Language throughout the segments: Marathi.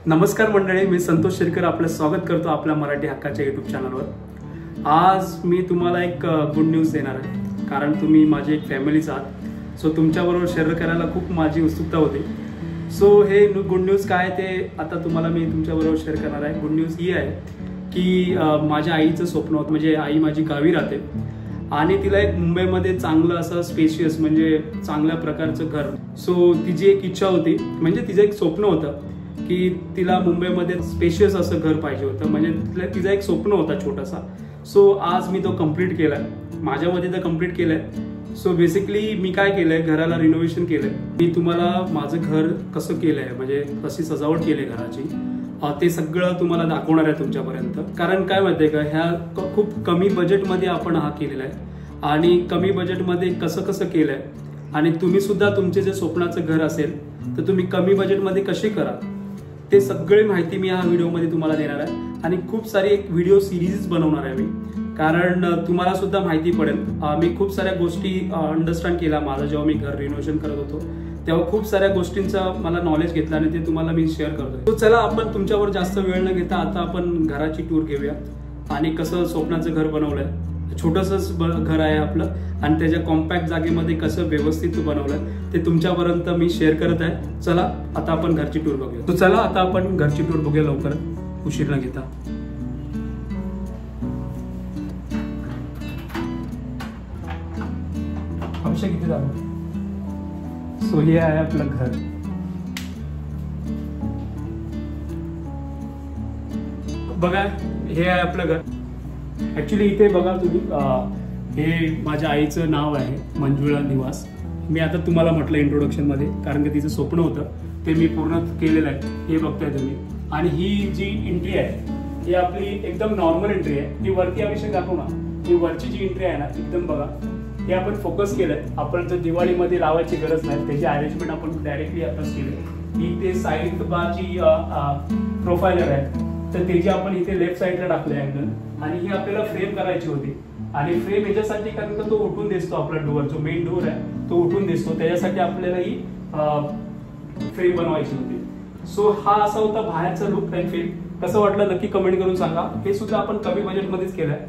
नमस्कार मंडळी, मी संतोष शेरकर आपलं स्वागत करतो आपल्या मराठी हक्काच्या यूट्यूब चॅनलवर। आज मी तुम्हाला एक गुड न्यूज देणार आहे, कारण तुम्ही माझे एक फॅमिलीच आहात। सो तुमच्याबरोबर शेअर करायला खूप माझी उत्सुकता होती। सो हे गुड न्यूज काय ते आता तुम्हाला मी तुमच्याबरोबर शेअर करणार आहे। गुड न्यूज ही आहे की माझ्या आईचं स्वप्न होतं, म्हणजे आई माझी गावी राहते आणि तिला एक मुंबईमध्ये चांगलं असं स्पेशियस म्हणजे चांगल्या प्रकारचं घर। सो तिची एक इच्छा होती, म्हणजे तिचं एक स्वप्न होतं की तिला मुंबईमध्ये स्पेशियस असं घर पाहिजे होतं, म्हणजे तिचा एक स्वप्न होता छोटासा। सो आज मी तो कंप्लीट केलाय, माझ्यामध्ये तर कंप्लीट केलंय। सो बेसिकली मी काय केलंय, घराला रिनोव्हेशन केलंय। मी तुम्हाला माझं घर कसं केलंय, म्हणजे कशी सजावट केली घराची, ते सगळं तुम्हाला दाखवणार आहे तुमच्यापर्यंत। कारण काय माहितीये का, ह्या खूप कमी बजेटमध्ये आपण हा केलेला आहे आणि कमी बजेटमध्ये कसं कसं केलंय आणि तुम्ही सुद्धा तुमचे जे स्वप्नाचं घर असेल तर तुम्ही कमी बजेटमध्ये कसे करा ते सगळे माहिती मी या व्हिडिओमध्ये तुम्हाला देणार आहे। आणि खूप सारी एक व्हिडिओ सिरीज बनवणार आहे मी, कारण तुम्हाला सुद्धा माहिती पडेल। मी खूप साऱ्या गोष्टी अंडरस्टँड केल्या माझं जेव्हा मी घर रिनोव्हेशन करत होतो, तेव्हा खूप साऱ्या गोष्टींचा मला नॉलेज घेतलं आणि ते तुम्हाला मी शेअर करतो। तो चला आपण तुमच्यावर जास्त वेळ न घेता आता आपण घराची टूर घेऊया आणि कसं स्वप्नाचं घर बनवलंय। छोटंसंच घर आहे आपलं आणि त्याच्या कॉम्पॅक्ट जागेमध्ये कसं व्यवस्थित बनवलंय ते तुमच्यापर्यंत मी शेअर करत आहे। चला आता आपण घरची टूर बघूया। तो चला आता आपण घरची टूर बघूया लवकर, उशीर न घेता। अभिषेक किती झालं? सो हे आहे आपलं घर। बघा हे आहे आपलं घर। ऍक्च्युली इथे बघा तुम्ही, हे माझ्या आईचं नाव आहे मंजुळा निवास। मी आता तुम्हाला म्हटलं इंट्रोडक्शन मध्ये, कारण की तिचं स्वप्न होतं ते मी पूर्ण केलेलं आहे, हे बघताय तुम्ही। आणि ही जी एंट्री आहे ही आपली एकदम नॉर्मल एंट्री आहे। ही वरती अभिषेक दाखवू ना, ही वरची जी एंट्री आहे ना एकदम बघा, हे आपण फोकस केलंय। आपण जर दिवाळीमध्ये लावायची गरज नाही, त्याची अरेंजमेंट आपण डायरेक्टली आताच केली। ही ते साईड बारची प्रोफायलर आहे तर त्याची आपण इथे लेफ्ट साईडला टाकले अँगल, आणि ही आपल्याला फ्रेम करायची होती। आणि फ्रेम याच्यासाठी कारण का तो उठून दिसतो, आपला डोअर जो मेन डोअर आहे तो उठून दिसतो, त्याच्यासाठी आपल्याला ही फ्रेम बनवायची होती। सो हा असा होता बाहेरचा लुक अँड फील। कसं वाटलं नक्की कमेंट करून सांगा। हे सुद्धा आपण कमी बजेटमध्येच केलंय।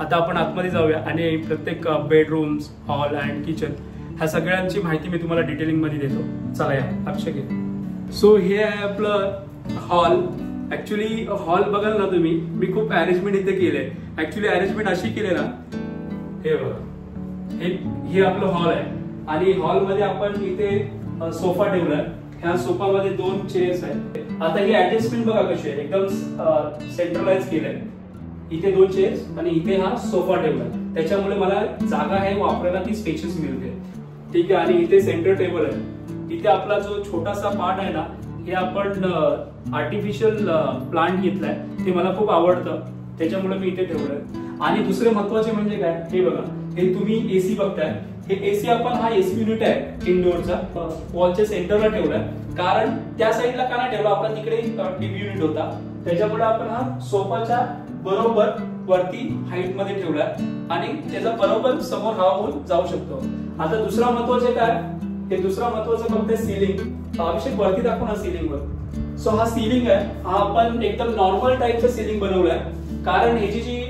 आता आपण आतमध्ये जाऊया आणि प्रत्येक बेडरूम्स, हॉल अँड किचन ह्या सगळ्यांची माहिती मी तुम्हाला डिटेलिंग मध्ये देतो। चला या अक्षय। सो हे आहे आपलं हॉल। ऍक्च्युली हॉल बघाल ना तुम्ही, मी खूप अरेंजमेंट इथे केलंय। ऍक्च्युली अरेंजमेंट अशी केली ना, हे बघा, हे आपलं हॉल आहे आणि हॉल मध्ये आपण इथे सोफा ठेवलाय। ह्या सोफामध्ये 2 चेअर्स आहेत। आता ही ऍडजस्टमेंट बघा कशी आहे, एकदम सेंट्रलाइज केलंय। इथे 2 चेअर्स आणि इथे हा सोफा ठेवला, त्याच्यामुळे मला जागा आहे वापरायला ती स्पेशियस मिळते, ठीक आहे। आणि इथे सेंटर टेबल आहे। इथे आपला जो छोटासा पार्ट आहे ना, हे आपण आर्टिफिशियल प्लांट घेतलाय, ते मला खूप आवडतं, त्याच्यामुळे मी इथे ठेवलंय। आणि दुसरे महत्वाचे म्हणजे काय, हे बघा, हे तुम्ही एसी बघताय, हे एसी आपण हा एसी युनिट आहे इनडोअरचा, वॉलच्या सेंटरला ठेवलाय। कारण त्या साईडला का नाही ठेवला, आपला तिकडे टीव्ही युनिट होता, त्याच्यामुळे आपण हा सोफाच्या बरोबर वरती हाईट मध्ये ठेवलाय आणि त्याचा बरोबर समोर हवा होऊन जाऊ शकतो। आता दुसरा महत्वाचे काय, हे दुसरा महत्वाचं फक्त सीलिंग। अभिषेक वरती दाखव ना सीलिंग वर। सो हा सीलिंग आहे, हा आपण एकदम नॉर्मल टाईपचं सीलिंग बनवलाय, कारण ह्याची जी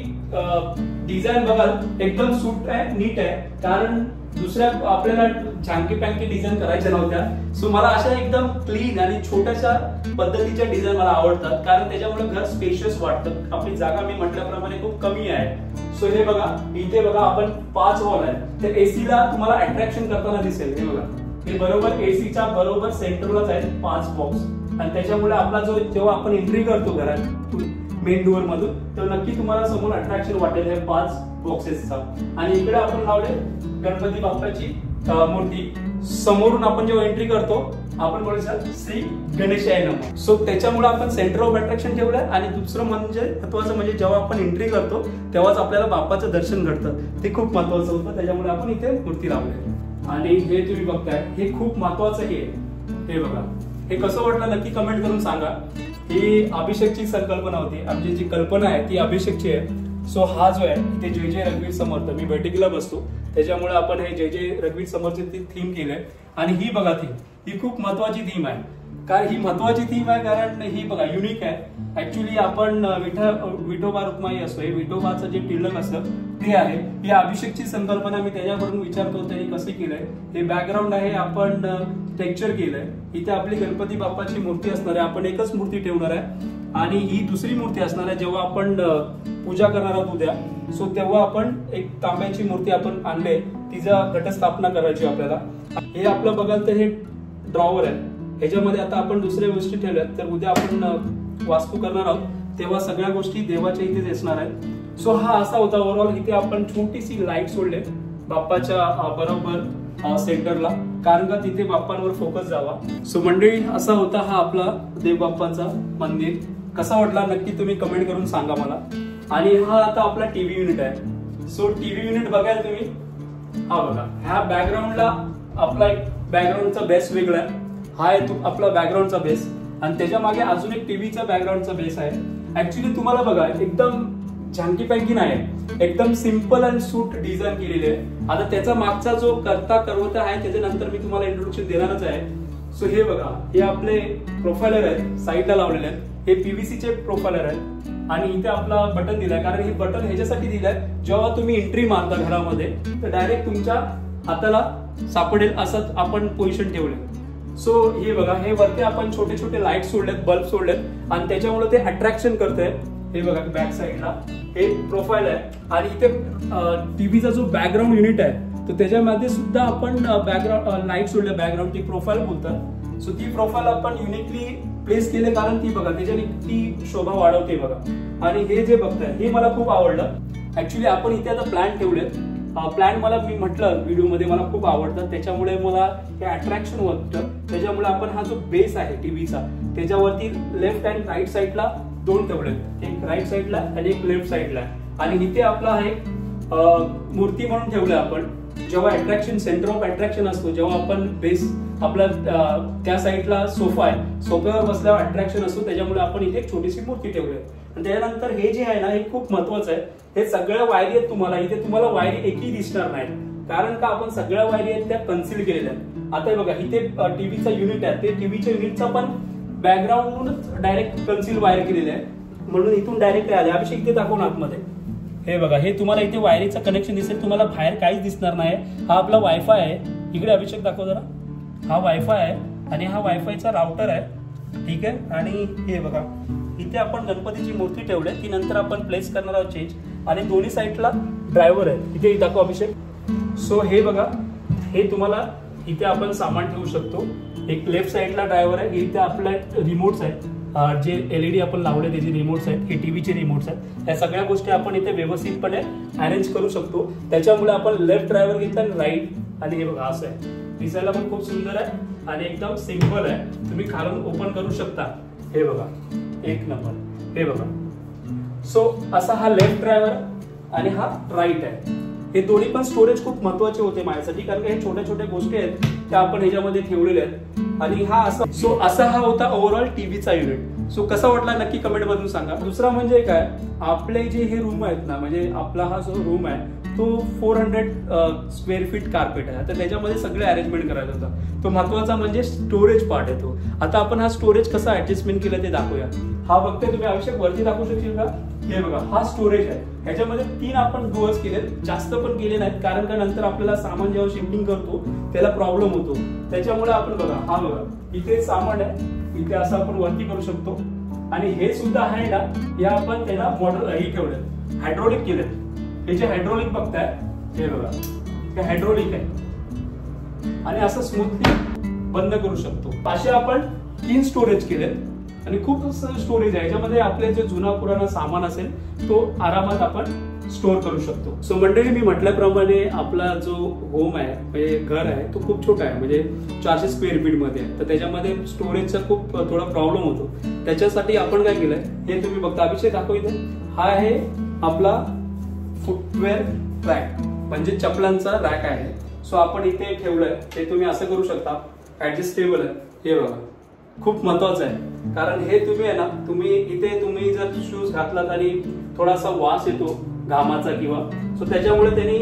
डिझाईन बघाल एकदम सूट आहे, नीट आहे। कारण दुसऱ्या आपल्याला झांकी पॅंकी डिझाईन करायच्या नव्हत्या। सो मला अशा एकदम क्लीन आणि छोट्याशा पद्धतीच्या डिझाईन मला आवडतात, कारण त्याच्यामुळे घर स्पेशियस वाटतं। आपली जागा मी म्हटल्याप्रमाणे खूप कमी आहे। सो हे बघा, इथे बघा आपण 5 वॉल आहे, तर एसीला तुम्हाला अट्रॅक्शन करताना दिसेल। हे बघा, हे बरोबर एसीच्या बरोबर सेंटरलाच आहेत 5 बॉक्स, आणि त्याच्यामुळे आपला जो जेव्हा आपण एंट्री करतो घरात मेन डोअर मधून, तर नक्की तुम्हाला समोर अट्रॅक्शन वाटेल हे 5 बॉक्सेसचा. आणि इकडे आपण लावले गणपती बाप्पाची मूर्ती. समोरून आपण जेव्हा एंट्री करतो आपण बोलू श्री गणेशाय नमः. सो त्याच्यामुळे आपण सेंटर ऑफ अट्रॅक्शन ठेवलंय. आणि दुसरं म्हणजे महत्वाचं म्हणजे जेव्हा आपण एंट्री करतो तेव्हाच आपल्याला बाप्पाचं दर्शन घडतं, ते खूप महत्वाचं होतं. त्याच्यामुळे आपण इथे मूर्ती लावली. आणि हे तुम्ही बघताय हे खूप महत्वाचं हे बघा. हे कसं वाटलं नक्की कमेंट करून सांगा. ही अभिषेकची संकल्पना होती. आमची जी कल्पना आहे ती अभिषेकची आहे. सो हा जो आहे इथे जय जय रघुवीर समर्थ, मी बैठकीला बसतो त्याच्यामुळे आपण हे जय जय रघुवीर समर्थची थीम केलंय. आणि ही बघा थीम, ही खूप महत्वाची थीम आहे. कारण ही महत्वाची थीम आहे कारण ही बघा युनिक आहे. ऍक्च्युली आपण विठोबा रुक्माई असतो, हे विठोबाचं जे टिलक असतं ते आहे. ही अभिषेकची संकल्पना मी त्याच्याकडून विचारतो त्यांनी कसं केलंय. हे बॅकग्राऊंड आहे, आपण टेक्स्चर केलंय. इथे आपली गणपती बाप्पाची मूर्ती असणार आहे, आपण एकच मूर्ती ठेवणार आहे. आणि ही दुसरी मूर्ती असणार आहे जेव्हा आपण पूजा करणार आहोत उद्या. सो तेव्हा आपण एक तांब्याची मूर्ती आपण आणले, तिचा घटस्थापना करायची आपल्याला. हे आपलं बघाल तर हे ड्रॉवर आहे, ह्याच्यामध्ये आता आपण दुसऱ्या गोष्टी ठेवल्यात. तर उद्या आपण वास्तू करणार आहोत तेव्हा सगळ्या गोष्टी देवाच्या इथेच असणार आहेत. सो हा असा होता ओव्हरऑल. इथे आपण छोटीशी लाईट सोडले बाप्पाच्या बरोबर सेंटरला, कारण का तिथे बाप्पांवर फोकस जावा. सो मंडळी असा होता हा आपला देव बाप्पाचा मंदिर. कसा वाटला नक्की तुम्ही कमेंट करून सांगा मला. आणि हा आता आपला टीव्ही युनिट आहे. सो टीव्ही युनिट बघायला तुम्ही हा बघा, ह्या बॅकग्राऊंडला आपला एक बॅकग्राऊंडचा बेस वेगळा आहे. हा आहे आपला बॅकग्राऊंडचा बेस. आणि त्याच्या मागे अजून एक टीव्हीचा बॅकग्राऊंडचा बेस आहे. ऍक्च्युली तुम्हाला बघा एकदम झांकी पॅकी नाही, एकदम सिंपल अँड सूट डिझाईन केलेली आहे. आता त्याचा मागचा जो करवता आहे त्याच्यानंतर मी तुम्हाला इंट्रोडक्शन देणारच आहे. सो हे बघा, हे आपले प्रोफायलर आहेत, साईडला लावलेले आहेत. हे पीव्हीसीचे प्रोफायलर आहेत. आणि इथे आपला बटन दिलाय, कारण हे बटन ह्याच्यासाठी दिलंय जेव्हा तुम्ही एंट्री मारता घरामध्ये तर डायरेक्ट तुमच्या हाताला सापडेल असं आपण पोझिशन ठेवले. सो हे बघा, हे वरती आपण छोटे छोटे लाईट सोडलेत, बल्ब सोडलेत आणि त्याच्यामुळे ते अट्रॅक्शन करतंय. हे बघा बॅक साईडला हे प्रोफाईल आहे. आणि इथे टीव्हीचा जो बॅकग्राऊंड युनिट आहे तर त्याच्यामध्ये सुद्धा आपण बॅकग्राऊंड लाईट सोडले, बॅकग्राऊंडची प्रोफाईल बोलतात. सो ती प्रोफाईल आपण युनिकली प्लेस केले कारण ती बघा त्याच्याने ती शोभा वाढवते बघा. आणि हे जे बघताय हे मला खूप आवडलं. ऍक्च्युली आपण इथे आता प्लॅन ठेवलेत. प्लॅन मला मी म्हटलं व्हिडिओमध्ये मला खूप आवडतं, त्याच्यामुळे मला हे अट्रॅक्शन वाटतं. त्याच्यामुळे आपण हा जो बेस आहे टीव्हीचा त्याच्यावरती लेफ्ट अँड राईट साईडला 2 ठेवलेत, एक राईट साईडला आणि एक लेफ्ट साईडला. आणि इथे आपला आहे मूर्ती म्हणून ठेवलं आपण. जेव्हा अट्रॅक्शन सेंटर ऑफ अट्रॅक्शन असतो, जेव्हा आपण बेस आपला त्या साईडला सोफा आहे, सोफ्यावर बसल्यावर अट्रॅक्शन असतो, त्याच्यामुळे आपण इथे एक छोटीशी मूर्ती ठेवली आहे. आणि त्याच्यानंतर हे जे आहे ना हे खूप महत्वाचं आहे. हे सगळ्या वायरी आहेत तुम्हाला इथे, तुम्हाला वायरी एकही दिसणार नाही कारण का आपण सगळ्या वायरी आहेत त्या कन्सील केलेल्या आहेत. आता बघा इथे टीव्हीचा युनिट आहे, ते टीव्हीच्या युनिटचा पण बॅकग्राऊंडूनच डायरेक्ट कन्सील वायर केलेले आहे म्हणून इथून डायरेक्ट आले. अभिषेक इथे दाखवून आतमध्ये हे बघा, हे तुम्हाला इथे वायरीचं कनेक्शन दिसेल, तुम्हाला बाहेर काहीच दिसणार नाही. हा आपला वायफाय आहे. इकडे अभिषेक दाखव जरा, हा वायफाय आहे आणि हा वायफायचा राउटर आहे. ठीक आहे. आणि हे बघा इथे आपण गणपतीची मूर्ती ठेवली, ती नंतर आपण प्लेस करणार आहोत चेंज. आणि दोन्ही साईडला ड्रायव्हर आहे, इथे दाखव अभिषेक. सो हे बघा, हे तुम्हाला इथे आपण सामान ठेवू शकतो. एक लेफ्ट साईडला ड्रायव्हर आहे, इथे आपल्या रिमोट्स आहेत, जे एलईडी आपण लावले त्याचे रिमोट्स आहेत, हे टीव्हीचे रिमोट्स आहेत. या सगळ्या गोष्टी आपण इथे व्यवस्थितपणे अरेंज करू शकतो. त्याच्यामुळे आपण लेफ्ट ड्रायव्हर घेतला आणि राईट. आणि हे बघा असं आहे, दिसायला पण खूप सुंदर आहे आणि एकदम सिंपल आहे. तुम्ही खालून ओपन करू शकता. हे बघा एक नंबर. हे बघा, सो असा हा लेफ्ट ड्रायव्हर आणि हा राईट आहे. हे दोन्ही पण स्टोरेज खूप महत्वाचे होते माझ्यासाठी कारण हे छोट्या छोट्या गोष्टी आहेत त्या आपण ह्याच्यामध्ये ठेवलेल्या आहेत. आणि हा असा हा होता ओव्हरऑल टीव्हीचा युनिट. सो कसा वाटला नक्की कमेंट मधून सांगा. दुसरा म्हणजे काय, आपले जे हे रूम आहेत ना, म्हणजे आपला हा जो रूम आहे तो 400 स्क्वेअर फीट कार्पेट आहे. तर त्याच्यामध्ये सगळे अरेंजमेंट करायचं होतं. तो महत्वाचा म्हणजे स्टोरेज पार्ट आहे तो. आता आपण हा स्टोरेज कसा ऍडजस्टमेंट केलं ते दाखवूया. हा बघते तुम्ही अभिषेक वरती दाखवू शकशील का. हे बघा हा स्टोरेज आहे. ह्याच्यामध्ये 3 आपण डोअर्स केले, जास्त पण केले नाहीत कारण का नंतर आपल्याला सामान जेव्हा शिफ्टिंग करतो त्याला प्रॉब्लेम होतो. त्याच्यामुळे आपण बघा हा बघा इथे सामान आहे, इथे असं आपण वरती करू शकतो. आणि हे सुद्धा आहे ना, या आपण त्याला मॉडेल हे ठेवले, हायड्रोलिक केले. हे जे हायड्रोलिक बघताय हे बघा, हे हायड्रोलिक आहे आणि असं स्मूथली बंद करू शकतो. असे आपण 3 स्टोरेज केलेत. आणि खूप स्टोरेज आहे. याच्यामध्ये आपले जे जुना पुराणा सामान असेल तो आरामात आपण स्टोअर करू शकतो. सो मंडळी, मी म्हटल्याप्रमाणे आपला जो होम आहे म्हणजे घर आहे तो खूप छोटा आहे, म्हणजे 400 स्क्वेअर फीट मध्ये आहे. तर त्याच्यामध्ये स्टोरेजचा खूप थोडा प्रॉब्लेम होतो. त्याच्यासाठी आपण काय केलंय हे तुम्ही बघता. अभिषेक दाखव इथे. हा आहे आपला फुटवेअर रॅक, म्हणजे चपलांचा रॅक आहे. सो आपण इथे ठेवलंय ते तुम्ही असं करू शकता, ऍडजस्टेबल आहे. हे बघा, खूप महत्वाचं आहे, कारण हे तुम्ही आहे ना, तुम्ही जर शूज घातलात आणि थोडासा वास येतो घामाचा किंवा, सो त्याच्यामुळे त्यांनी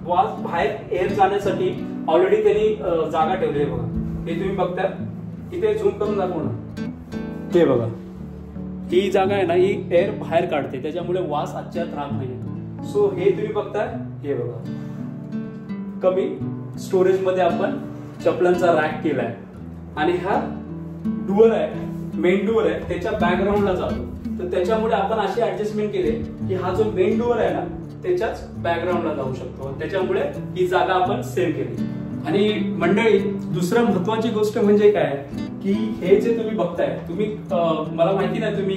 वास बाहेर एअर जाण्यासाठी ऑलरेडी त्यांनी जागा ठेवली आहे. बघा, हे तुम्ही बघता इथे झूम करून दाखव ना. हे बघा, ही जागा आहे ना, ही एअर बाहेर काढते, त्याच्यामुळे वास अजिबात राहत नाही. सो हे तुम्ही बघताय, हे बघा, कमी स्टोरेज मध्ये आपण चपलांचा रॅक केलाय. आणि हा डुअर आहे, मेन डुअर आहे, त्याच्या बॅकग्राऊंडला जातो. तर त्याच्यामुळे आपण अशी ऍडजस्टमेंट केली की हा जो मेन डोअर आहे ना त्याच्याच बॅकग्राऊंडला जाऊ शकतो. त्याच्यामुळे ही जागा आपण सेव्ह केली. आणि मंडळी, दुसरं महत्वाची गोष्ट म्हणजे काय की हे जे तुम्ही बघताय, तुम्ही मला माहिती नाही तुम्ही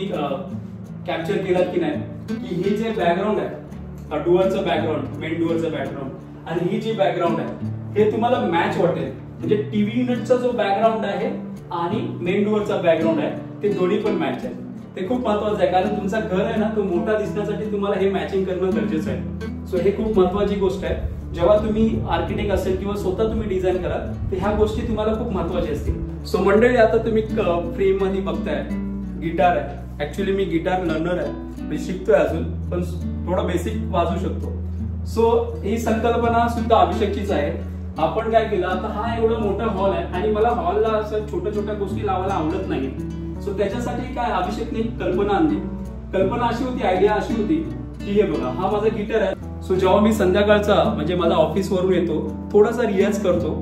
कॅप्चर केलात की नाही, की हे जे बॅकग्राऊंड आहे डुअरचं बॅकग्राऊंड, मेन डुअरचं बॅकग्राऊंड आणि ही जी बॅकग्राऊंड आहे हे तुम्हाला मॅच वाटेल. म्हणजे टीव्ही युनिटचा जो बॅकग्राऊंड आहे आणि मेन डोअरचा बॅकग्राऊंड आहे ते दोन्ही पण मॅच आहे. ते खूप महत्वाचं आहे, कारण तुमचा घर आहे ना तो मोठा दिसण्यासाठी तुम्हाला हे मॅचिंग करणं गरजेचं आहे. सो हे खूप महत्वाची गोष्ट आहे. जेव्हा तुम्ही आर्किटेक्ट असेल किंवा स्वतः तुम्ही डिझाईन कराल तर ह्या गोष्टी तुम्हाला खूप महत्वाच्या असतील. सो मंडळी, आता तुम्ही फ्रेम मध्ये बघताय गिटार आहे. ऍक्च्युली मी गिटार लर्नर आहे, मी शिकतोय अजून, पण थोडं बेसिक वाजू शकतो. सो ही संकल्पना सुद्धा अभिषेकचीच आहे. आपण काय केलं, आता हा एवढा मोठा हॉल आहे आणि मला हॉलला असं छोट्या छोट्या गोष्टी लावायला आवडत नाही. सो त्याच्यासाठी काय अभिषेकने कल्पना आणली. कल्पना अशी होती, आयडिया अशी होती की हे बघा, हा माझा गिटार आहे. सो जेव्हा मी संध्याकाळचा म्हणजे माझा ऑफिस वरून येतो थोडासा रियाज करतो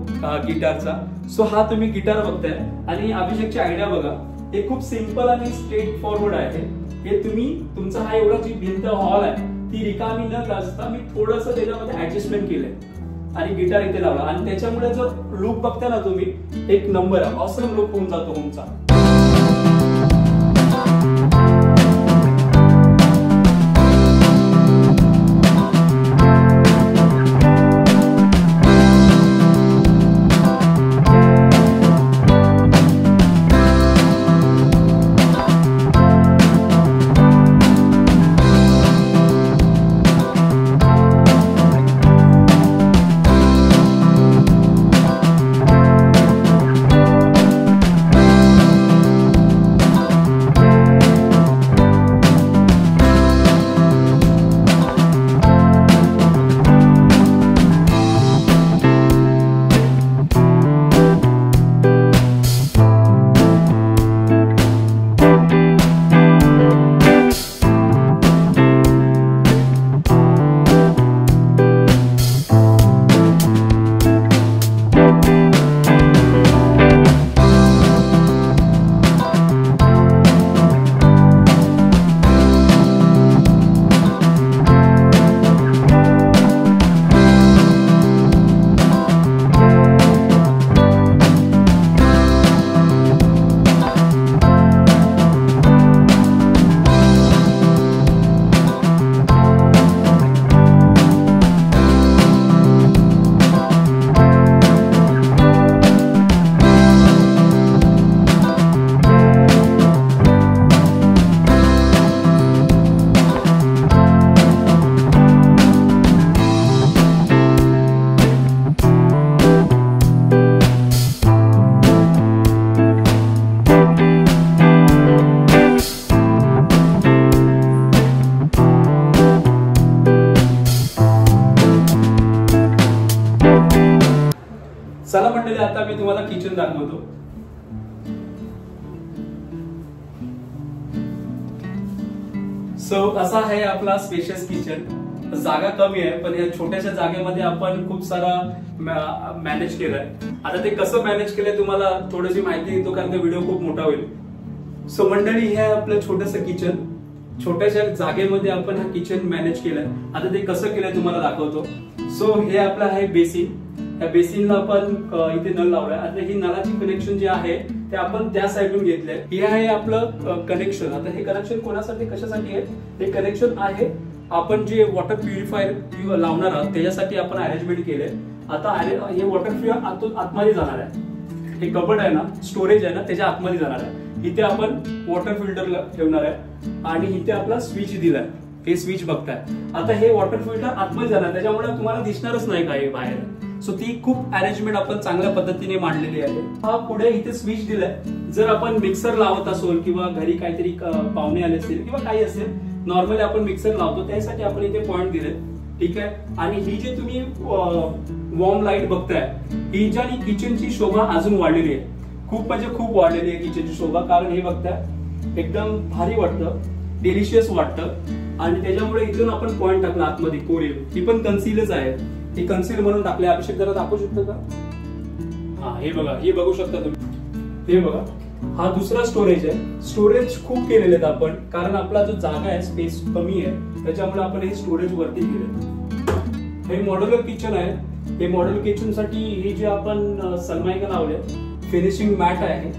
गिटारचा. सो हा तुम्ही गिटार बघताय आणि अभिषेकची आयडिया बघा, हे खूप सिंपल आणि स्ट्रेट फॉरवर्ड आहे. हे तुम्ही तुमचा हा एवढा जी भिंत हॉल आहे ती रिकामी न असता मी थोडंसं त्याच्यामध्ये ऍडजस्टमेंट केलंय आणि गिटार इथे लावला. आणि त्याच्यामुळे जो लुक बघताय ना तुम्ही, एक नंबर आहे, ऑसम लुक होऊन जातो होमचा. चला मंडळी, आता मी तुम्हाला किचन दाखवतो. सो असा आहे आपला स्पेशियस किचन. जागा कमी आहे पण या छोट्याशा जागेमध्ये आपण खूप सारा मॅनेज केलाय. आता ते कसं मॅनेज केलंय तुम्हाला थोडीशी माहिती देतो, कारण तो व्हिडिओ खूप मोठा होईल. सो मंडळी, हे आपलं छोटंसं किचन, छोट्याशा जागेमध्ये आपण हा किचन मॅनेज केलाय. आता ते कसं केलंय तुम्हाला दाखवतो. सो हे आपलं आहे बेसिन. या बेसिनला आपण इथे नळ लावलाय. आता ही नळाची कनेक्शन जे आहे ते आपण त्या साईडून घेतलंय. हे आहे आपलं कनेक्शन. आता हे कनेक्शन कोणासाठी कशासाठी आहे? हे कनेक्शन आहे आपण जे वॉटर प्युरिफायर लावणार आहोत त्याच्यासाठी आपण अरेंजमेंट केलंय. आता हे वॉटर प्युरिफायर आतमध्ये जाणार आहे. हे कबड आहे ना, स्टोरेज आहे ना, त्याच्या आतमध्ये जाणार आहे. इथे आपण वॉटर फिल्टर ठेवणार आहे आणि इथे आपला स्विच दिलाय. हे स्विच बघताय. आता हे वॉटर फिल्टर आतमध्ये जाणार, त्याच्यामुळे तुम्हाला दिसणारच नाही काही बाहेर. सो ती खूप अरेंजमेंट आपण चांगल्या पद्धतीने मांडलेली आहे. हा पुढे इथे स्विच दिलाय. जर आपण मिक्सर लावत असोल किंवा घरी काहीतरी पाहुणे आले असतील किंवा काही असेल, नॉर्मली आपण मिक्सर लावतो त्यासाठी आपण इथे पॉइंट दिले. ठीक आहे. आणि ही जे तुम्ही वॉर्म लाईट बघताय, ही ज्या किचनची शोभा अजून वाढलेली आहे. खूप म्हणजे खूप वाढलेली आहे किचनची शोभा. कारण हे बघताय एकदम भारी वाटतं, डिलिशियस वाटतं. आणि त्याच्यामुळे इथून आपण पॉइंट टाकला आतमध्ये कोरीव. ही पण कन्सीलच आहे. हे कन्सील म्हणून टाकले. अभिषेक जरा दाखवू शकतो का? हा, हे बघा, हे बघू शकता तुम्ही. हे बघा, हा दुसरा स्टोरेज आहे. स्टोरेज खूप केलेले आहेत आपण, कारण आपला जो जागा आहे, स्पेस कमी आहे, त्याच्यामुळे आपण हे स्टोरेज वरती केले. हे मॉड्युलर किचन आहे. हे मॉड्युलर किचन साठी हे जे आपण सनमायका लावले, फिनिशिंग मॅट आहे.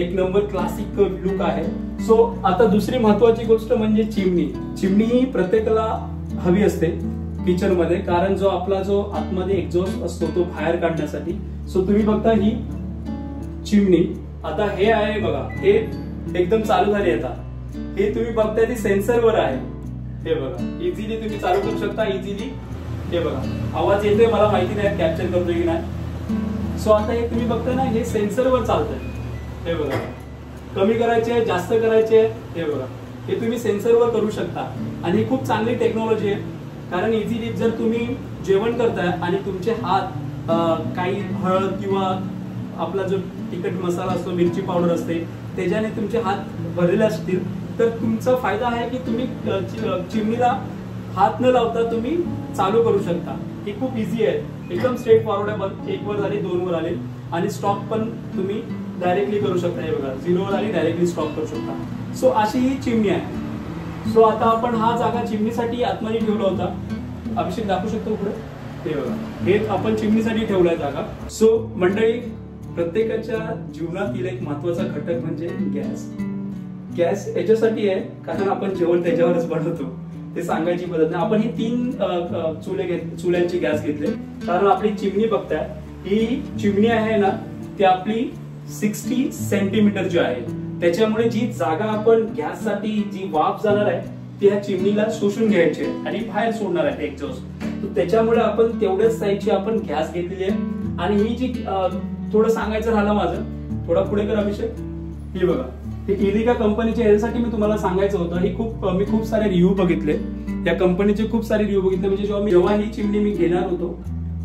एक नंबर क्लासिक लुक आहे. सो आता दुसरी महत्वाची गोष्ट म्हणजे चिमणी. चिमणी ही प्रत्येकाला हवी असते किचन मध्ये, कारण जो आपला जो आतमध्ये एक्झॉस्ट असतो तो बाहेर काढण्यासाठी. सो तुम्ही बघता ही चिमणी. आता हे आहे बघा, हे एकदम चालू झाली. आता हे तुम्ही बघताय ती सेन्सरवर आहे. हे बघा, इझिली तुम्ही चालू करू शकता. इझिली हे बघा, आवाज येतोय, मला माहिती नाही कॅप्चर करतोय की नाही. सो आता हे तुम्ही बघताय ना, हे सेन्सरवर चालतंय. हे बघा, कमी करायचे, जास्त करायचे, हे बघा, हे तुम्ही सेन्सरवर करू शकता. आणि ही खूप चांगली टेक्नॉलॉजी आहे. कारण इझिली जर तुम्ही जेवण करताय आणि तुमचे हात काही हळद किंवा आपला जो तिखट मसाला असतो, मिरची पावडर असते, त्याच्याने तुमचे हात भरलेले असतील, तर तुमचा फायदा आहे की तुम्ही चिमणीला हात न लावता तुम्ही चालू करू शकता. ही खूप इझी आहे, एकदम स्ट्रेट फॉरवर्ड आहे. 1 वर आली, 2 वर आले आणि स्टॉप पण तुम्ही डायरेक्टली करू शकता. हे बघा, 0 वर आली, डायरेक्टली स्टॉप करू शकता. सो अशी ही चिमणी आहे. सो आता आपण हा जागा चिमणीसाठी आतमध्ये ठेवला होता. अभिषेक दाखवू शकतो पुढे? हे बघा, हे आपण चिमणीसाठी ठेवलाय जागा. सो मंडळी, प्रत्येकाच्या जीवनातील एक महत्वाचा घटक म्हणजे गॅस. गॅस याच्यासाठी आहे कारण आपण जेवण त्याच्यावरच बनवतो. ते सांगायची पद्धत नाही. आपण ही 3 चुल्यांची गॅस घेतले, कारण आपली चिमणी बघताय, ही चिमणी आहे ना, ती आपली 60 सेंटीमीटरची आहे. त्याच्यामुळे जी जागा आपण गॅससाठी जी वाफ जाणार आहे ती ह्या चिमणीला शोषून घ्यायची आहे आणि बाहेर सोडणार आहे एक्झॉस्ट. त्याच्यामुळे आपण तेवढ्याच साईजची आपण गॅस घेतलेली आहे. आणि ही जी थोडं सांगायचं राहिलं माझं, थोडा पुढे कर अभिषेक. हे बघा, हे इलिका कंपनीच्या याच्यासाठी मी तुम्हाला सांगायचं होतं. ही मी खूप सारे रिव्ह्यू बघितले, या कंपनीचे खूप सारे रिव्ह्यू बघितले. म्हणजे जेव्हा ही चिमणी मी घेणार होतो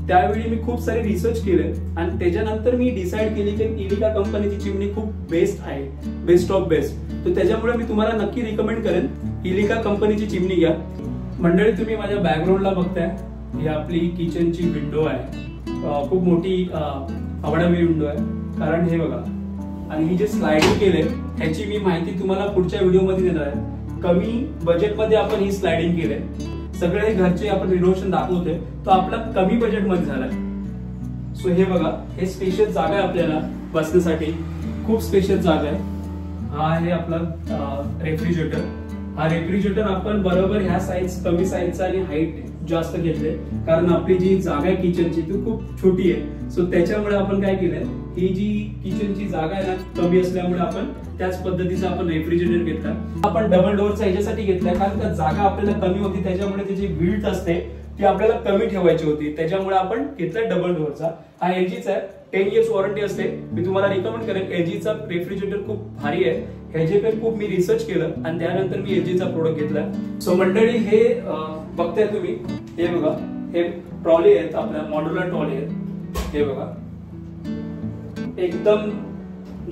त्यावेळी मी खूप सारे रिसर्च केले आणि त्याच्यानंतर मी डिसाइड केली की इलिका कंपनीची चिमणी खूप बेस्ट आहे, बेस्ट ऑफ बेस्ट. तर त्याच्यामुळे मी तुम्हाला नक्की रिकमेंड करेन, इलिका कंपनीची चिमणी घ्या. मंडळी, तुम्ही माझ्या बॅकग्राऊंडला बघताय, ही आपली किचनची विंडो आहे. खूप मोठी आवडावी विंडो आहे. कारण हे बघा, आणि ही जे स्लायडिंग केले ह्याची मी माहिती तुम्हाला पुढच्या व्हिडिओमध्ये देणार आहे. कमी बजेटमध्ये आपण ही स्लायडिंग केले. सगळे घरचे आपण रिनोव्हेशन दाखवतोय, तो आपला कमी बजेट मध्ये झालाय. सो हे बघा, हे स्पेशियल जागा आहे आपल्याला बसण्यासाठी, खूप स्पेशियल जागा आहे. हा आहे आपला रेफ्रिजरेटर. हा रेफ्रिजरेटर आपण बरोबर ह्या साईज, कमी साईजचा आणि हाईट जास्त घेतले, कारण आपली जी जागा आहे किचनची ती खूप छोटी आहे. सो त्याच्यामुळे आपण काय केलंय, ही जी किचनची जागा आहे ना कमी असल्यामुळे आपण त्याच पद्धतीचा आपण रेफ्रिजरेटर घेतला. आपण डबल डोअरचा ह्याच्यासाठी घेतलाय कारण त्या जागा आपल्याला कमी होती, त्याच्यामुळे त्याची विड्थ असते ती आपल्याला कमी ठेवायची होती, त्याच्यामुळे आपण घेतलाय डबल डोअरचा. हा एलजीचा आहे, 10 इयर्स वॉरंटी असते. मी तुम्हाला रिकमेंड करेन, एलजीचा रेफ्रिजरेटर खूप भारी आहे. ह्याचे खूप मी रिसर्च केलं आणि त्यानंतर मी एलजीचा प्रोडक्ट घेतला. सो मंडळी, हे बघताय तुम्ही, हे बघा, हे ट्रॉली आहेत, आपल्या मॉड्युलर ट्रॉली आहेत. हे बघा, एकदम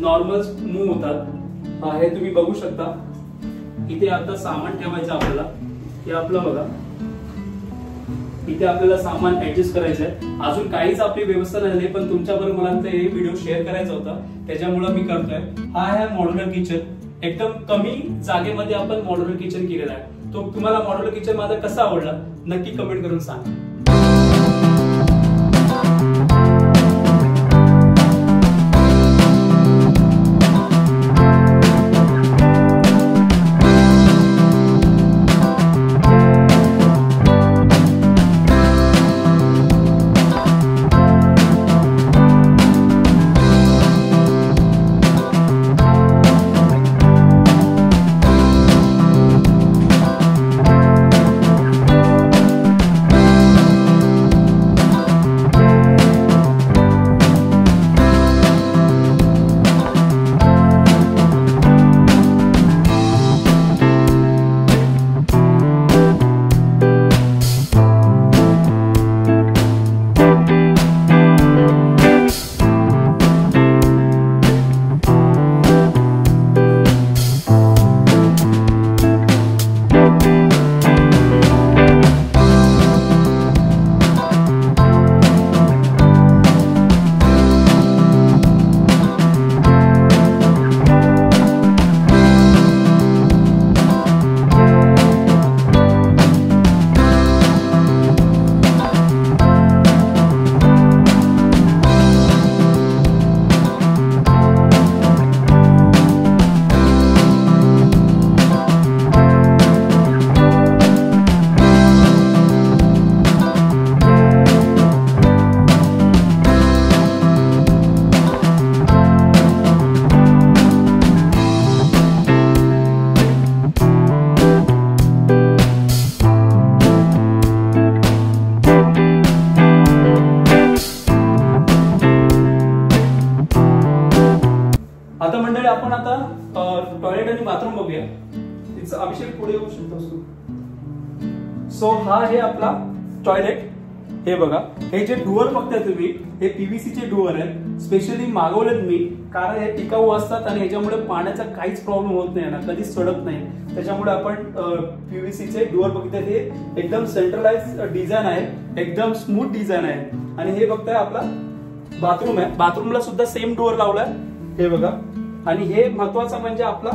नॉर्मल मूव्ह होतात. हे तुम्ही बघू शकता. इथे आता सामान ठेवायचं आपल्याला, हे आपलं बघा, इथे आपल्याला सामान ऍडजस्ट करायचं आहे. अजून काहीच आपली व्यवस्था नाही झाली, पण तुमच्याबरोबर मला हे व्हिडिओ शेअर करायचा होता, त्याच्यामुळे मी करतोय. हा आहे मॉड्युलर किचन. एकदम कमी जागेमध्ये आपण मॉड्युलर किचन केलेला आहे. तो तुम्हाला मॉड्युलर किचन माझा कसा आवडला नक्की कमेंट करून सांगा. पुढे येऊ शकतोस तू. सो हा आहे आपला टॉयलेट. हे बघा, हे जे डुअर बघताय तुम्ही, हे PVC चे डुअर आहेत. स्पेशली मागवलेत मी, कारण हे टिकाऊ असतात आणि ह्याच्यामुळे पाण्याचा काहीच प्रॉब्लेम होत नाही ना, कधीच सडत नाही. त्याच्यामुळे आपण PVC चे डुअर बघताय. हे एकदम सेंट्रलाइज डिझाईन आहे, एकदम स्मूथ डिझाईन आहे. आणि हे बघताय आपला बाथरूम आहे. बाथरूमला सुद्धा सेम डुअर लावलाय. हे बघा. आणि हे महत्वाचं म्हणजे आपला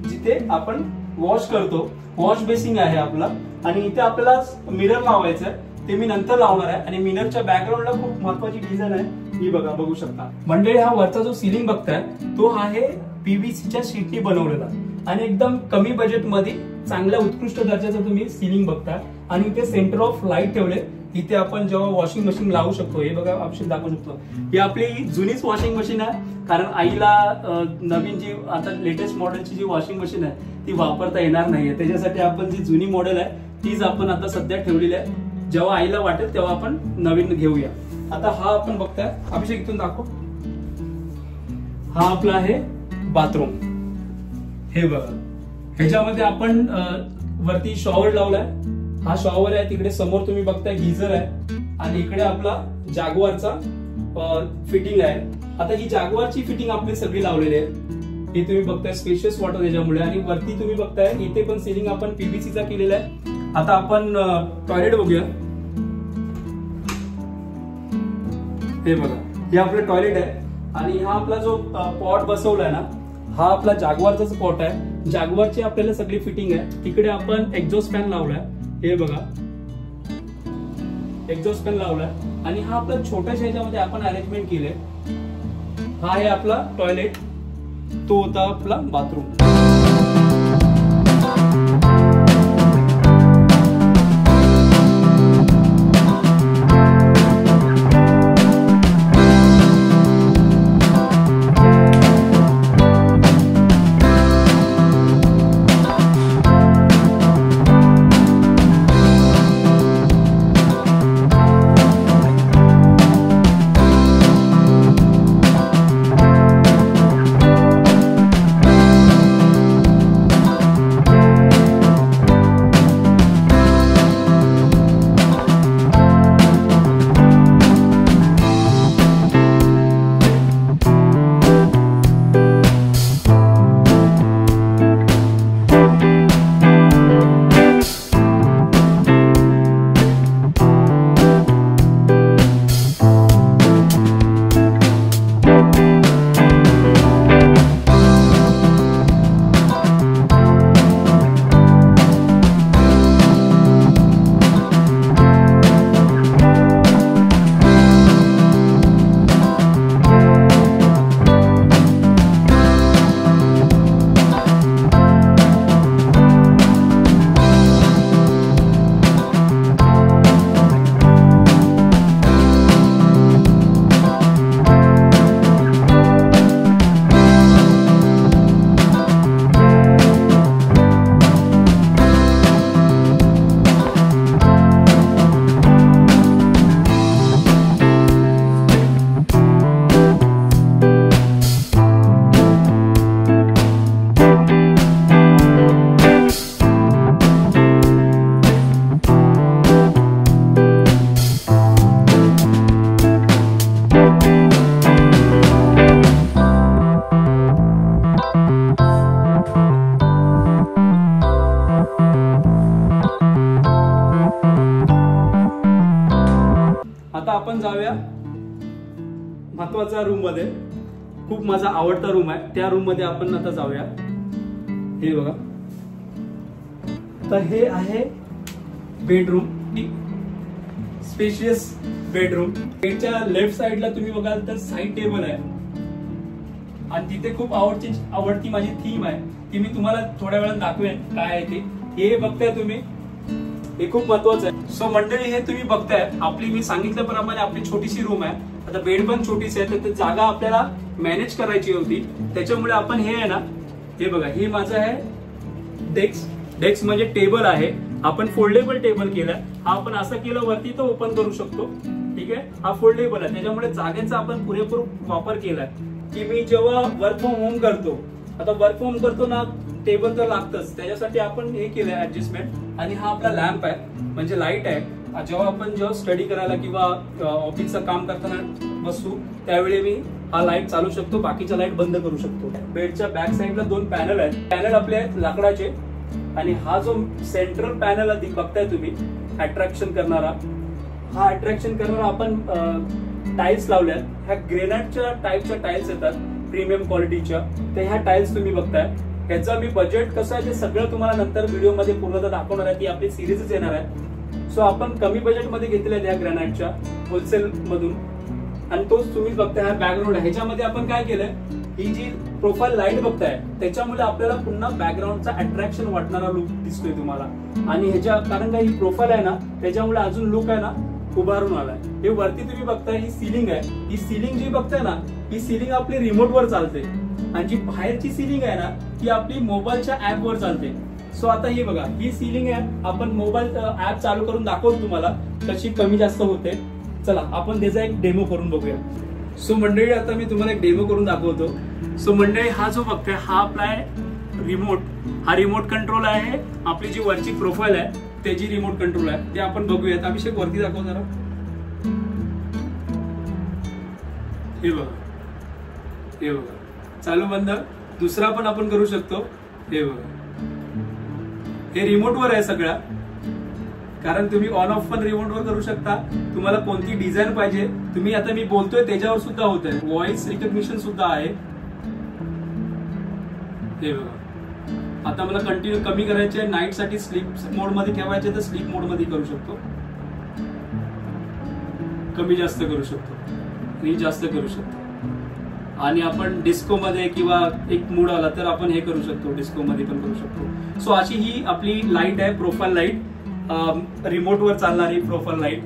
जिथे आपण वॉश करतो, वॉश बेसिंग आहे आपला. आणि इथे आपल्याला मिरर लावायचं आहे, ते मी नंतर लावणार आहे. आणि मिररच्या बॅकग्राऊंडला खूप महत्वाची डिझाईन आहे, ही बघा, बघू शकता. मंडळी, हा वरचा जो सिलिंग बघताय तो आहे PVCच्या शीटनी बनवलेला आणि एकदम कमी बजेट मध्ये चांगल्या उत्कृष्ट दर्जाचं तुम्ही सिलिंग बघताय. आणि इथे सेंटर ऑफ लाईट ठेवले. इथे आपण जेव्हा वॉशिंग मशीन लावू शकतो, हे बघा ऑप्शन दाखवू शकतो. ही आपली जुनीच वॉशिंग मशीन आहे, कारण आईला नवीन जी आता लेटेस्ट मॉडेलची जी वॉशिंग मशीन आहे ती वापरता येणार नाहीये. त्याच्यासाठी आपण जी जुनी मॉडेल आहे तीच आपण आता सध्या ठेवलेली आहे. जेव्हा आईला वाटेल तेव्हा आपण नवीन घेऊया. आता हा आपण बघताय, अभिषेक इथून दाखव. हा आपला आहे बाथरूम. हे बघा, ह्याच्यामध्ये आपण वरती शॉवर लावलाय. हा शॉवर आहे. तिकडे समोर तुम्ही बघताय गीझर आहे. आणि इकडे आपला जागवारचा फिटिंग आहे. आता ही जागवारची फिटिंग आपली सगळी लावलेली आहे. हे तुम्ही बघताय स्पेशियस वॉटर त्याच्यामुळे. आणि वरती तुम्ही बघताय इथे पण सिलिंग आपण PVCचा केलेला आहे. आता आपण टॉयलेट बघूया. हे बघा, हे आपलं टॉयलेट आहे. आणि हा आपला जो पॉट बसवलाय ना, हा आपला जागवारचाच पॉट आहे. जागवारची आपल्याला सगळी फिटिंग आहे. तिकडे आपण एक्झॉस्ट फॅन लावलाय. हे बघा, एक्झॉस्ट फॅन लावलाय. आणि हा आपला छोट्याशा ह्याच्यामध्ये आपण अरेंजमेंट केले. हा आहे आपला टॉयलेट. तो होता आपला बाथरूम. आता आपण जाऊया महत्वाचा रूम मध्ये. खूप माझा आवडता रूम आहे, त्या रूम मध्ये आपण आता जाऊया. हे बघा, तर हे आहे बेडरूम. Spacious bedroom. बेडच्या लेफ्ट साइडला तुम्ही बघाल तर साइड टेबल आहे. आणि तिथे खूप आवडती माझी थीम आहे, ती मी तुम्हाला थोड्या वेळात दाखवेन काय आहे ते. हे बघताय तुम्ही, हे खूप महत्वाचं आहे. सो मंडळी, हे तुम्ही बघताय आपली, मी सांगितल्याप्रमाणे आपली छोटीशी रूम आहे. आता बेड पण छोटीशी आहे, तर जागा आपल्याला मॅनेज करायची होती. त्याच्यामुळे आपण हे आहे ना, हे बघा, हे माझं आहे डेस्क. डेस्क म्हणजे टेबल आहे. आपण फोल्डेबल टेबल केलाय. हा आपण असं केलं वरती तर ओपन करू शकतो. ठीक आहे, हा फोल्डेबल आहे. त्याच्यामुळे जागेचा आपण पुरेपूर वापर केलाय. की मी जेव्हा वर्क फ्रॉम होम करतो, आता वर्क फ्रॉम करतो ना, टेबल तर लागतच, त्याच्यासाठी आपण हे केलंय ऍडजस्टमेंट. आणि हा आपला लॅम्प आहे, म्हणजे लाईट आहे. जेव्हा स्टडी करायला किंवा ऑफिसचं काम करताना बसू त्यावेळी मी हा लाईट चालू शकतो, बाकीच्या लाईट बंद करू शकतो. बेडच्या बॅक साईडला 2 पॅनल आहेत. पॅनल आपले आहेत लाकडाचे. आणि हा जो सेंट्रल पॅनल बघताय तुम्ही अट्रॅक्शन करणारा, हा अट्रॅक्शन करणारा आपण टाइल्स लावल्यात. ह्या ग्रेनाइटच्या टाईपच्या टाइल्स येतात प्रीमियम क्वालिटीच्या. तर ह्या टाइल्स तुम्ही बघताय. ह्याचं मी बजेट कसं आहे ते सगळं तुम्हाला नंतर व्हिडिओमध्ये पूर्णतः दाखवणार आहे. ती आपली सिरीजच येणार आहे. सो आपण कमी बजेटमध्ये घेतलेल्या ह्या ग्रेनाइटच्या होलसेल मधून. आणि तोच तुम्ही बघताय हा बॅकग्राऊंड आहे. ह्याच्यामध्ये आपण काय केलंय, ही जी प्रोफाईल लाईट बघताय त्याच्यामुळे आपल्याला पुन्हा बॅकग्राऊंडचा अट्रॅक्शन वाटणारा लुक दिसतोय तुम्हाला. आणि ह्याच्या कारण का ही प्रोफाईल आहे ना त्याच्यामुळे अजून लुक आहे ना उभारून आलाय. हे वरती तुम्ही बघताय ही सिलिंग आहे. ही सिलिंग जी बघताय ना ही सिलिंग आपली रिमोट वर चालते. आणि जी बाहेरची सिलिंग आहे ना ती आपली मोबाईलच्या ऍप वर चालते. सो आता ही बघा ही सिलिंग आहे. आपण मोबाईल ऍप चालू करून दाखवतो तुम्हाला कशी कमी जास्त होते. चला आपण त्याचा एक डेमो करून बघूया. सो मंडळी आता मी तुम्हाला एक डेमो करून दाखवतो. सो मंडळी हा जो बघताय हा आपला आहे रिमोट. हा रिमोट कंट्रोल आहे. आपली जी वरची प्रोफाईल आहे त्याची रिमोट कंट्रोल आहे. ते आपण बघूयात. अभिषेक वरती दाखव जरा. हे बघा, हे बघा चालू बंद. दुसरा पण आपण करू शकतो. हे बघा, हे रिमोट वर आहे सगळा. कारण तुम्ही ऑन ऑफ पण रिमोट वर करू शकता. तुम्हाला कोणती डिझाईन पाहिजे तुम्ही आता मी बोलतोय त्याच्यावर सुद्धा होत आहे. व्हॉइस रिकग्निशन सुद्धा आहे. हे बघा, आता मला कंटिन्यू कमी करायचे, नाईट साठी स्लीप मोड मध्ये ठेवायचे तर स्लीप मोड मध्ये करू शकतो. कमी जास्त करू शकतो आणि जास्त करू शकतो. आणि आपण डिस्को मध्ये किंवा एक मूड आला तर आपण हे करू शकतो, डिस्को मध्ये पण करू शकतो. सो अशी ही आपली लाईट आहे, प्रोफाईल लाईट. रिमोट वर चालणारी प्रोफाईल लाईट.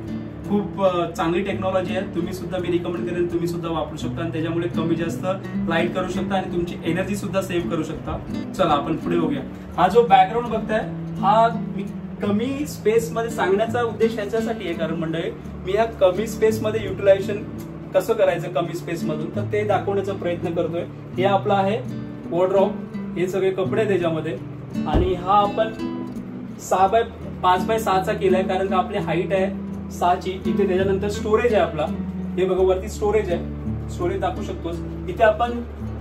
खूप चांगली टेक्नॉलॉजी आहे. तुम्ही सुद्धा मी रिकमेंड करेन तुम्ही सुद्धा वापरू शकता. आणि त्याच्यामुळे कमी जास्त लाईट करू शकता आणि तुमची एनर्जी सुद्धा सेव्ह करू शकता. चला आपण पुढे बघूया. हा जो बॅकग्राऊंड बघताय हा मी कमी स्पेस मध्ये सांगण्याचा उद्देश ह्याच्यासाठी आहे. कारण मंडळी मी ह्या कमी स्पेस मध्ये युटिलायझेशन कसं करायचं कमी स्पेस मधून तर ते दाखवण्याचा प्रयत्न करतोय. हे आपला आहे वॉर्डरोब. हे सगळे कपडे त्याच्यामध्ये. आणि हा आपण 5x6चा केलाय कारण का आपली हाईट आहे 6ची. इथे त्याच्यानंतर स्टोरेज आहे आपला. हे बघा वरती स्टोरेज आहे. स्टोरेज दाखवू शकतोस. इथे आपण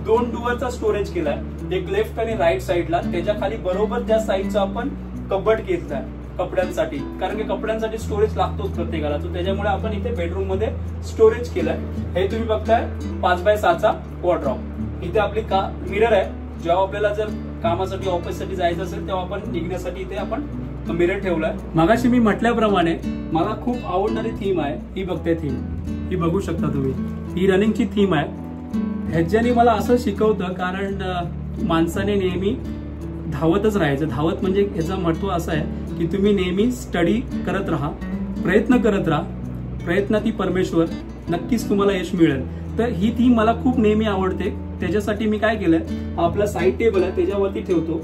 2 डुअरचा स्टोरेज केलाय, एक लेफ्ट आणि राईट साईडला. त्याच्या खाली बरोबर त्या साईडचा आपण कबड घेतलाय कपड्यांसाठी. कारण की कपड्यांसाठी स्टोरेज लागतोच प्रत्येकाला. तर त्याच्यामुळे आपण इथे बेडरूम मध्ये स्टोरेज केलंय. हे तुम्ही बघताय 5x6चा वॉर्डरोब. इथे आपली मिरर आहे. जेव्हा आपल्याला जर कामासाठी ऑफिससाठी जायचं असेल तेव्हा आपण निघण्यासाठी इथे आपण मिरर ठेवलाय. मगाशी मी म्हटल्याप्रमाणे मला खूप आवडणारी थीम आहे. ही बघते थीम, ही बघू शकता तुम्ही. ही रनिंगची थीम आहे. ह्याच्याने मला असं शिकवतं कारण माणसाने नेहमी धावतच राहायचं. धावत म्हणजे ह्याचं महत्व असं आहे की तुम्ही नेहमी स्टडी करत राहा, प्रयत्न करत राहा. प्रयत्नाती परमेश्वर, नक्कीच तुम्हाला यश मिळेल. तर ही थीम मला खूप नेहमी आवडते. त्याच्यासाठी मी काय केलंय, आपला साईड टेबल आहे त्याच्यावरती ठेवतो.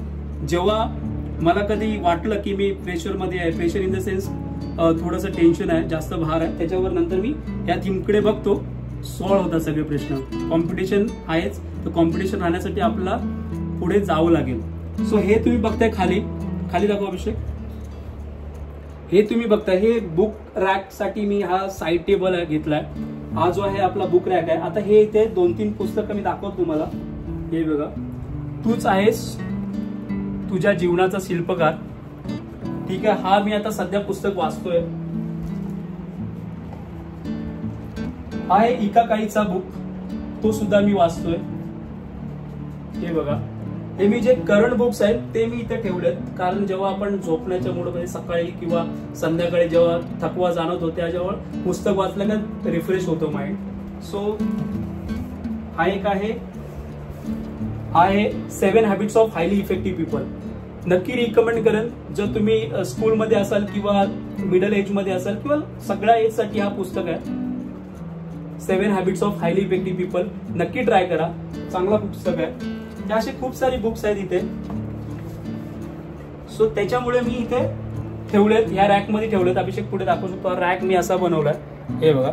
जेव्हा मला कधी वाटलं की मी प्रेशर मध्ये आहे, प्रेशर इन द सेन्स थोडंसं टेन्शन आहे, जास्त भार आहे, त्याच्यावर नंतर मी या थीमकडे बघतो. सॉल्व्ह होतात सगळे प्रश्न. कॉम्पिटिशन आहेच, तर कॉम्पिटिशन राहण्यासाठी आपल्याला पुढे जावं लागेल. सो हे तुम्ही बघताय खाली खाली दाखवा अभिषेक. हे तुम्ही बघताय हे बुक रॅक साठी मी हा साईड टेबल घेतलाय. हा जो आहे आपला बुक रॅक आहे. आता हे इथे 2-3 पुस्तकं मी दाखवतो तुम्हाला. हे बघा, तूच आहेस तुझ्या जीवनाचा शिल्पकार. ठीक आहे, हा मी आता सध्या पुस्तक वाचतोय. हा आहे इकाकाईचा बुक, तो सुद्धा मी वाचतोय. हे बघा, हे मी जे करंट बुक्स आहेत ते मी इथे ठेवलेत. कारण जेव्हा आपण झोपण्याच्या मूडमध्ये सकाळी किंवा संध्याकाळी जेव्हा थकवा जाणवतो त्याच्यावर पुस्तक वाचलं का रिफ्रेश होतो माइंड. सो हा एक आहे, हा आहे 7 habits of highly effective people. नक्की रिकमेंड करेन. जर तुम्ही स्कूलमध्ये असाल किंवा मिडल एज मध्ये असाल किंवा सगळ्या एज साठी हा पुस्तक आहे. 7 habits of highly effective people. नक्की ट्राय करा, चांगला पुस्तक आहे. असे खूप सारी बुक्स आहेत इथे. सो त्याच्यामुळे मी इथे ठेवलेत, ह्या रॅक मध्ये ठेवलेत. अभिषेक पुढे दाखवू शकतो. रॅक मी असा बनवलाय. हे बघा,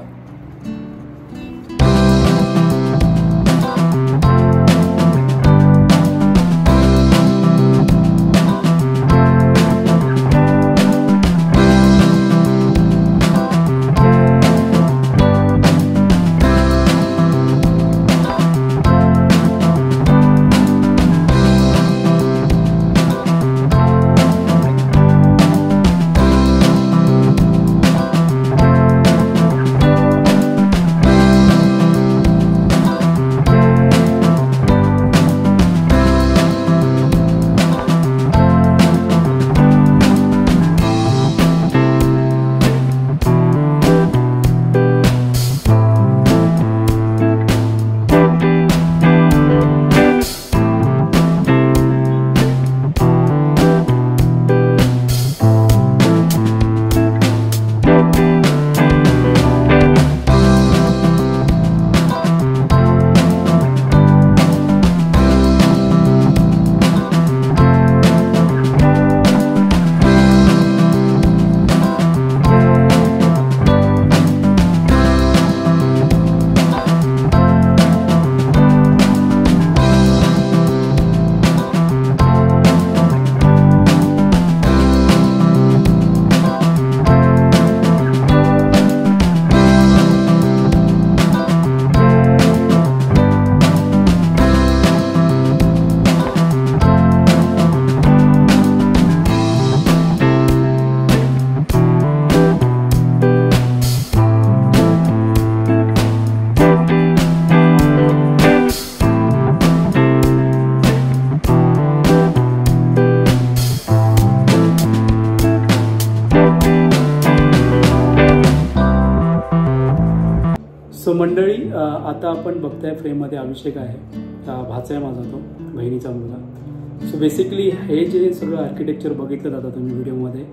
मंडळी, आता आपण बघताय फ्रेममध्ये अभिषेक आहे, भाचा आहे माझा, तो बहिणीचा मुलगा. सो बेसिकली हे जे सगळं आर्किटेक्चर बघितलं जातं तुम्ही व्हिडिओमध्ये,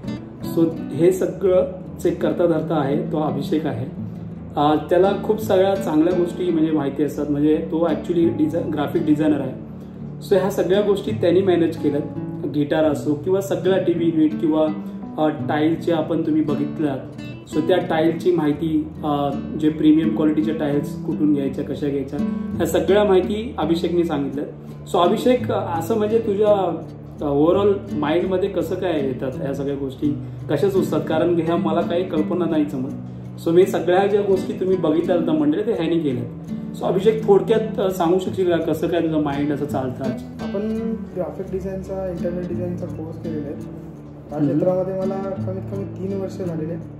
सो हे सगळं जे करता धरता आहे तो अभिषेक आहे. त्याला खूप सगळ्या चांगल्या गोष्टी म्हणजे माहिती असतात, म्हणजे तो ॲक्च्युली ग्राफिक डिझायनर आहे. सो ह्या सगळ्या गोष्टी त्यांनी मॅनेज केल्यात, गिटार असो किंवा सगळ्या टी व्ही युनिट किंवा टाईलचे आपण तुम्ही बघितलात. सो त्या टाईलची माहिती, जे प्रीमियम क्वालिटीच्या टाईल्स कुठून घ्यायच्या, कशा घ्यायच्या, ह्या सगळ्या माहिती अभिषेकने सांगितलं. सो अभिषेक, असं म्हणजे तुझ्या ओव्हरऑल माइंडमध्ये कसं काय येतात ह्या सगळ्या गोष्टी, कशा सुचतात? कारण ह्या मला काही कल्पना नाही जमत. सो मी सगळ्या ज्या गोष्टी तुम्ही बघितल्या होत्या मंडळी ते ह्याने केल्यात. सो अभिषेक, थोडक्यात सांगू शकशील का कसं काय तुझं माइंड असं चालतं? आपण ग्राफिक डिझाईनचा, इंटरनेट डिझाईनचा कोर्स केलेला आहे. त्या क्षेत्रामध्ये मला कमीत कमी 3 वर्ष झालेले आहेत.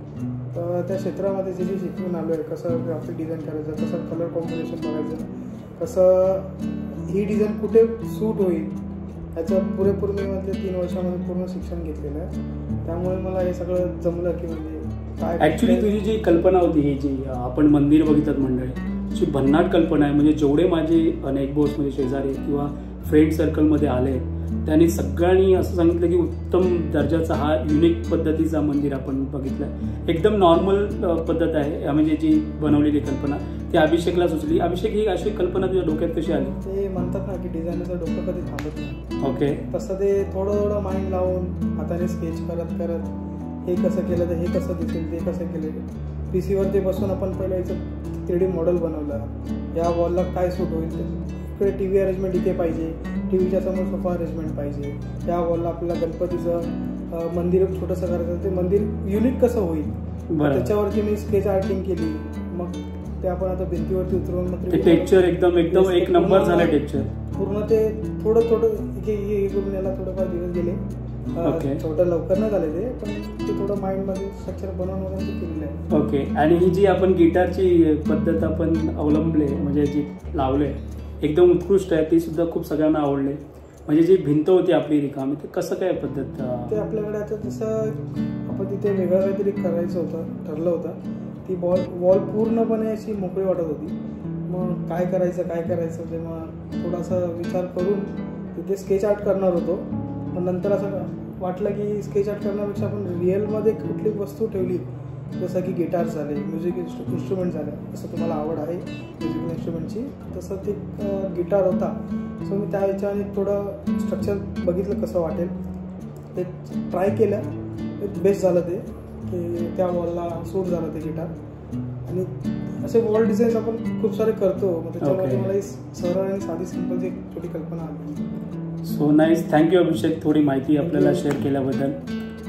तर त्या क्षेत्रामध्ये जे जे शिकून आलो आहे, कसं ग्राफिक डिझाईन करायचं, कसं कलर कॉम्बिनेशन बघायचं, कसं ही डिझाईन कुठे सूट होईल, याचं पुरेपूर मी मधले 3 वर्षामध्ये पूर्ण शिक्षण घेतलेलं आहे. त्यामुळे मला हे सगळं जमलं की म्हणजे काय. ॲक्च्युली तुझी जी कल्पना होती, ही जी आपण मंदिर बघितलं मंडळी, अशी भन्नाट कल्पना आहे. म्हणजे जेवढे माझे अनेक बॉस म्हणजे शेजारी किंवा फ्रेंड सर्कलमध्ये आले, त्यांनी सगळ्यांनी असं सांगितलं की उत्तम दर्जाचा हा युनिक पद्धतीचा मंदिर आपण बघितलं. एकदम नॉर्मल पद्धत आहे, म्हणजे जी बनवलेली कल्पना ती अभिषेकला सुचली. अभिषेक, ही अशी कल्पना तुझ्या डोक्यात कशी आली? ते म्हणतात ना की डिझायनरचं डोकं कधी थांबत नाही. ओके. तसं ते थोडं थोडं माइंड लावून हाताने स्केच करत करत हे कसं केलं तर हे कसं दिसेल, ते कसं केलं. PC ते बसून आपण पहिलं याचं 3D मॉडेल बनवलं, या वॉलला काय सूट होईल, इकडे TV अरेंजमेंट इथे पाहिजे, TVच्या समोर सोफा अरेंजमेंट पाहिजे, त्या वॉलला आपल्याला गणपतीचं मंदिर छोटंसं करायचं, ते मंदिर युनिक कसं होईल, त्याच्यावरती मी स्केच आर्टिंग केली. मग ते आपण आता भिंतीवरती उतरवून मग टेक्स्चर एकदम एक नंबर झालं. टेक्स्चर पूर्ण ते थोडं हे करून याला थोडंफार दिवस गेले. छोटं लवकर नाही झाले ते, पण ते थोडं माइंडमध्ये स्ट्रक्चर बनवून केलेलं आहे. ओके. आणि ही जी आपण गिटारची पद्धत आपण अवलंबले, म्हणजे जी लावले, एकदम उत्कृष्ट आहे. ती सुद्धा खूप सगळ्यांना आवडले. म्हणजे जी भिंत होती आपली रिकामी, ते कसं काय पद्धत? ते आपल्याकडे आता तसं आपण तिथे वेगळं काहीतरी करायचं होतं, ठरलं होतं. ती वॉल पूर्णपणे अशी मोकळी वाटत होती. मग काय करायचं ते मग थोडासा विचार करून तिथे स्केच आर्ट करणार होतो. पण नंतर असं वाटलं की स्केच आर्ट करण्यापेक्षा आपण रिअलमध्ये कुठली वस्तू ठेवली, जसं की गिटार झाले, म्युझिक इन्स्ट्रुमेंट झाले, जसं तुम्हाला आवड आहे म्युझिक इन्स्ट्रुमेंटची, तसं ते गिटार होता. सो मी त्या ह्याच्याने थोडं स्ट्रक्चर बघितलं कसं वाटेल, ते ट्राय केलं. बेस्ट झालं ते की त्या वॉलला सूट झालं ते गिटार. आणि असे वॉल डिझाईन्स आपण खूप सारे करतो, मग त्याच्यामध्ये मला सरळ आणि साधी सिंपल एक छोटी कल्पना आली. So nice. थँक्यू अभिषेक, थोडी माहिती आपल्याला शेअर केल्याबद्दल.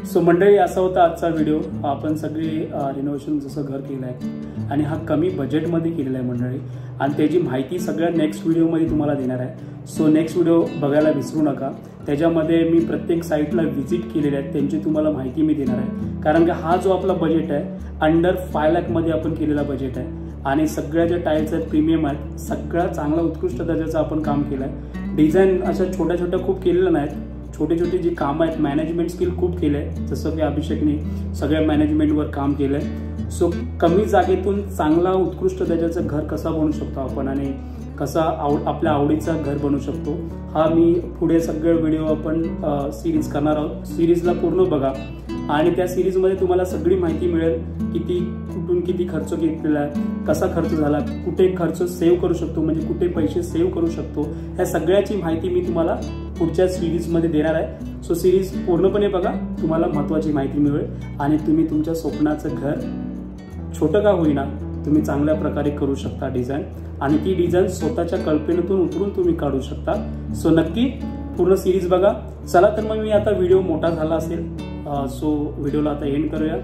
सो मंडळी, असा होता आजचा व्हिडिओ. आपण सगळी रिनोव्हेशन जसं घर केलं आहे आणि हा कमी बजेटमध्ये केलेला आहे मंडळी, आणि त्याची माहिती सगळ्या नेक्स्ट व्हिडिओमध्ये तुम्हाला देणार आहे. सो नेक्स्ट व्हिडिओ बघायला विसरू नका. त्याच्यामध्ये मी प्रत्येक साईटला व्हिजिट केलेले आहेत, त्यांची तुम्हाला माहिती मी देणार आहे. कारण की हा जो आपला बजेट आहे, अंडर 5 लाखमध्ये आपण केलेला बजेट आहे. आणि सगळ्या ज्या टाईल्स आहेत प्रीमियम आहेत, सगळ्या चांगला उत्कृष्ट दर्जाचं आपण काम केलं आहे. डिझाईन अशा छोट्या छोट्या खूप केलेल्या नाहीत, छोटे छोटे जी कामं आहेत, मॅनेजमेंट स्किल खूप केलं आहे, जसं की अभिषेकने सगळ्या मॅनेजमेंटवर काम केलं आहे. सो कमी जागेतून चांगला उत्कृष्ट दर्जाचं घर कसा बनवू शकतो आपण, आणि कसा आपल्या आवडीचा घर बनवू शकतो, हा मी पुढे सगळे व्हिडिओ आपण सिरीज करणार आहोत. सिरीजला पूर्ण बघा, आणि त्या सिरीजमध्ये तुम्हाला सगळी माहिती मिळेल. कुठून किती खर्च घेतलेला आहे, कसा खर्च झाला, कुठे खर्च सेव्ह करू शकतो, म्हणजे कुठे पैसे सेव्ह करू शकतो, ह्या सगळ्याची माहिती मी तुम्हाला पुढच्या सिरीजमध्ये देणार आहे. सो सिरीज पूर्णपणे बघा, तुम्हाला महत्त्वाची माहिती मिळेल, आणि तुम्ही तुमच्या स्वप्नाचं घर छोटं का होईना तुम्ही चांगल्या प्रकारे करू शकता डिझाईन, आणि ती डिझाईन स्वतःच्या कल्पनेतून उतरून तुम्ही काढू शकता. सो नक्की पूर्ण सिरीज बघा. चला तर मग मी आता व्हिडिओ मोठा झाला असेल, सो व्हिडिओला आता एंड करूया.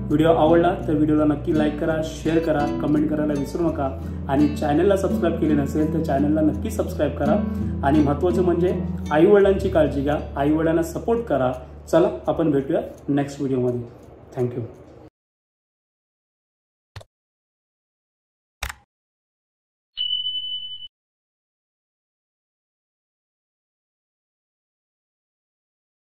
व्हिडिओ आवडला तर व्हिडिओला नक्की लाईक करा, शेअर करा, कमेंट करायला विसरू नका, आणि चॅनलला सबस्क्राईब केले नसेल तर चॅनलला नक्की सबस्क्राईब करा. आणि महत्त्वाचं म्हणजे आईवडिलांची काळजी घ्या, आईवडिलांना सपोर्ट करा. चला आपण भेटूया नेक्स्ट व्हिडिओमध्ये. थँक्यू.